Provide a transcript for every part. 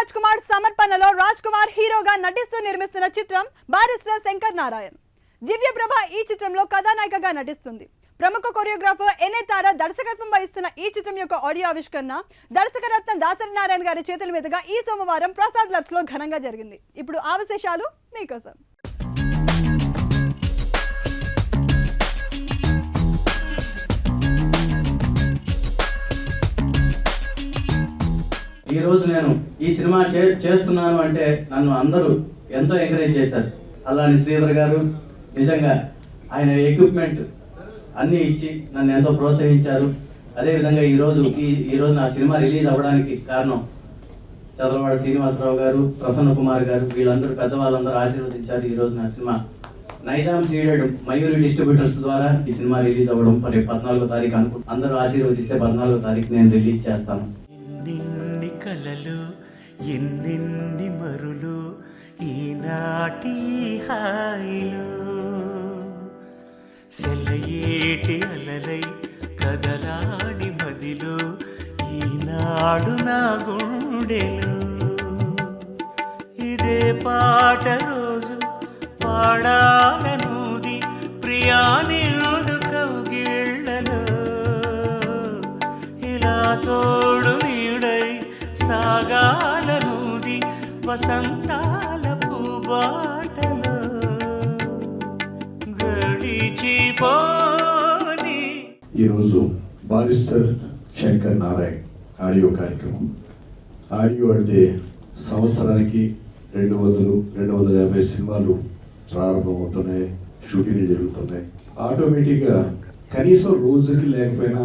రాజ్ కుమార్ సమర్పణలో రాజ్ కుమార్ హీరోగా నటిస్తూ నిర్మిస్తున్న చిత్రం బారిస్టర్ శంకర్ నారాయణ్. దివ్య ప్రభ ఈ చిత్రంలో కథానాయికగా నటిస్తుంది. ప్రముఖ కొరియోగ్రాఫర్ ఎన్ఏ తార దర్శకత్వం వహిస్తున్న ఈ చిత్రం యొక్క ఆడియో ఆవిష్కరణ దర్శకరత్న దాసరి నారాయణ గారి చేతుల మీదుగా ఈ సోమవారం ప్రసాద్ లబ్స్ లో ఘనంగా జరిగింది. ఇప్పుడు ఆ విశేషాలు మీకోసం. ఈ రోజు నేను ఈ సినిమా చేస్తున్నాను అంటే నన్ను అందరూ ఎంతో ఎంకరేజ్ చేశారు. అలాని శ్రీధర్ గారు నిజంగా ఆయన ఎక్విప్మెంట్ అన్నీ ఇచ్చి నన్ను ఎంతో ప్రోత్సహించారు. అదేవిధంగా ఈరోజు నా సినిమా రిలీజ్ అవ్వడానికి కారణం చదలవాడ శ్రీనివాసరావు గారు, ప్రసన్న కుమార్ గారు, వీళ్ళందరూ పెద్దవాళ్ళందరూ ఆశీర్వదించారు. ఈరోజు నా cinema Nizam Ceded Mayuri distributors ద్వారా ఈ సినిమా రిలీజ్ అవ్వడం రేపు 14వ తారీఖు అందరూ ఆశీర్వదిస్తే 14వ తారీఖు నేను రిలీజ్ చేస్తాను. ఎన్నెన్ని కలలు ఎన్నెన్ని మరులు ఈనాటి హాయిలు సెలయేటి అలలై కదలాడి మదిలో ఈనాడు నా గుండెలు ఇదే పాట రోజు పాడాలనుది ప్రియా నిండు కౌగిళ్ళలో ఇలా తోడు నీడై సాగాలనుది వసంతాల పూబాటలో గడిచిపోని. ఈరోజు బారిస్టర్ శంకర్ నారాయణ్ ఆడియో కార్యక్రమం. ఆడియో అంటే సంవత్సరానికి 200-250 సినిమాలు ప్రారంభమవుతున్నాయి, షూటింగ్లు జరుగుతున్నాయి. ఆటోమేటిక్గా కనీసం రోజుకి లేకపోయినా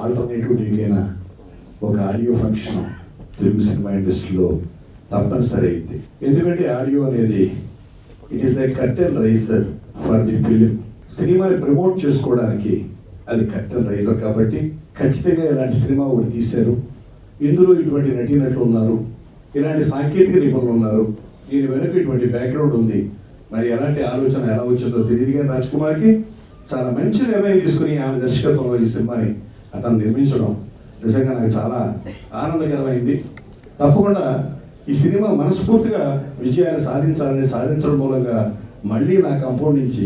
ఆల్టర్నేటివ్ డేకైనా ఒక ఆడియో ఫంక్షన్ తెలుగు సినిమా ఇండస్ట్రీలో తప్పనిసరి అయింది. ఎందుకంటే ఆడియో అనేది it is a curtain raiser for the film. సినిమాని ప్రమోట్ చేసుకోవడానికి అది కర్టెన్ రైజర్ కాబట్టి ఖచ్చితంగా ఇలాంటి సినిమా ఒకటి తీశారు. ఇందులో ఇటువంటి నటీనటులు ఉన్నారు, ఇలాంటి సాంకేతిక నిపుణులు ఉన్నారు, దీని వెనుక ఇటువంటి బ్యాక్గ్రౌండ్ ఉంది. మరి ఎలాంటి ఆలోచన ఎలా వచ్చిందో తెలియదు కానీ రాజ్ కుమార్కి చాలా మంచి నిర్ణయం తీసుకుని ఆమె దర్శకత్వంలో ఈ సినిమాని అతను నిర్మించడం నిజంగా నాకు చాలా ఆనందకరమైంది. తప్పకుండా ఈ సినిమా మనస్ఫూర్తిగా విజయాన్ని సాధించడం మూలంగా మళ్ళీ నా కంపౌండ్ నుంచి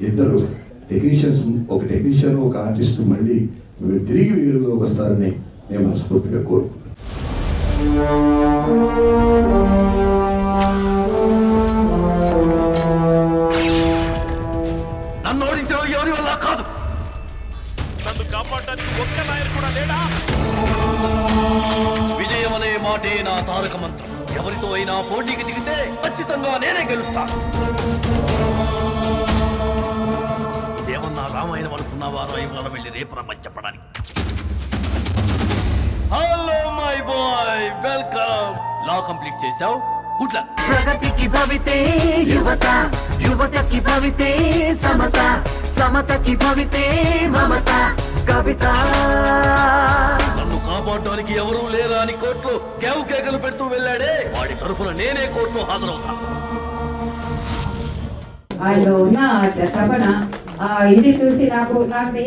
ఇద్దరు టెక్నీషియన్స్, ఒక టెక్నీషియన్ ఒక ఆర్టిస్ట్ మళ్ళీ తిరిగి వీలులోకి వస్తారని నేను మనస్ఫూర్తిగా కోరుకుంటున్నాను. నన్ను ఓడించడం ఎవరి వల్ల కాదు, నన్ను కాపాడడానికి ఒక్క నాయకుడు కూడా లేడా? విజయం అనే మాటే నా తారక మంత్రం. ఎవరితో అయినా పోటీకి దిగితే ఖచ్చితంగా నేనే గెలుస్తాను. ఇదేమన్నా రామాయణం అనుకున్నావా? రాయవరం వెళ్ళి రేపు రమ్మని చెప్పడానికి. Hello my boy, welcome. Law complete చేసావు, గుడ్ లక్. ప్రగతికి భవితే యువత, యువతకి భవితే సమత, సమతకి భవితే మమత కవిత. నన్ను కాపాడడానికి ఎవరూ లేరా అని కోర్టులో కేవు కేకలు పెడుతూ వెళ్ళాడే, వాడి తరఫున నేనే కోర్టులో హాజరవుతా. ఆయనలో ఉన్న తపన ఇది చూసి నాకు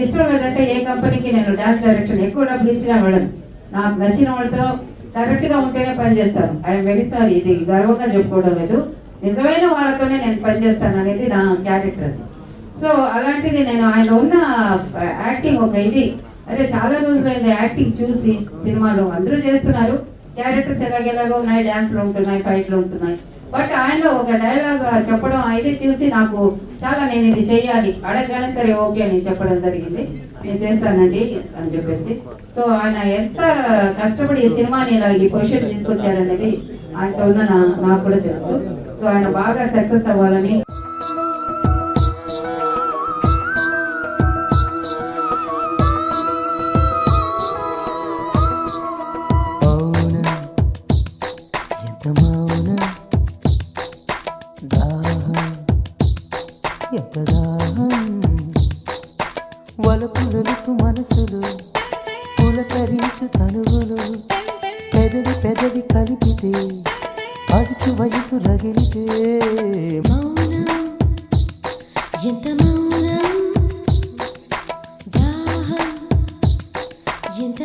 ఇష్టం లేదంటే ఏ కంపెనీకి నేను డాన్స్ డైరెక్షన్ ఎక్కువ డబ్బులు ఇచ్చినా వెళ్ళను. నాకు నచ్చిన వాళ్ళతో కరెక్ట్గా ఉంటేనే పనిచేస్తాను. ఐఎమ్ వెరీ సారీ, ఇది గర్వంగా చెప్పుకోవడం లేదు, నిజమైన వాళ్ళతోనే నేను పనిచేస్తాను అనేది నా క్యారెక్టర్. సో అలాంటిది నేను ఆయన ఉన్న యాక్టింగ్ ఒక ఇది అరే చాలా రోజులైంది యాక్టింగ్ చూసి. సినిమాలో అందరూ చేస్తున్నారు, క్యారెక్టర్స్ ఎలాగెలాగో ఉన్నాయి, డ్యాన్స్లు ఉంటున్నాయి, ఫైట్లు ఉంటున్నాయి, బట్ ఆయనలో ఒక డైలాగ్ చెప్పడం అయితే చూసి నాకు చాలా నేను ఇది చెయ్యాలి అడగగానే సరే ఓకే అని చెప్పడం జరిగింది. నేను చేస్తానండి అని చెప్పేసి. సో ఆయన ఎంత కష్టపడి ఈ సినిమాని ఇలా ఈ పొజిషన్ తీసుకొచ్చారనేది ఆయనతో ఉన్న నాకు కూడా తెలుసు. సో ఆయన బాగా సక్సెస్ అవ్వాలని. వలపులకు మనసులు పులకరించు తనువులు పెదవి పెదవి కలిపితే అడుచు వయసు రగిలితే మౌనం ఎంత మౌనం దాహం ఎంత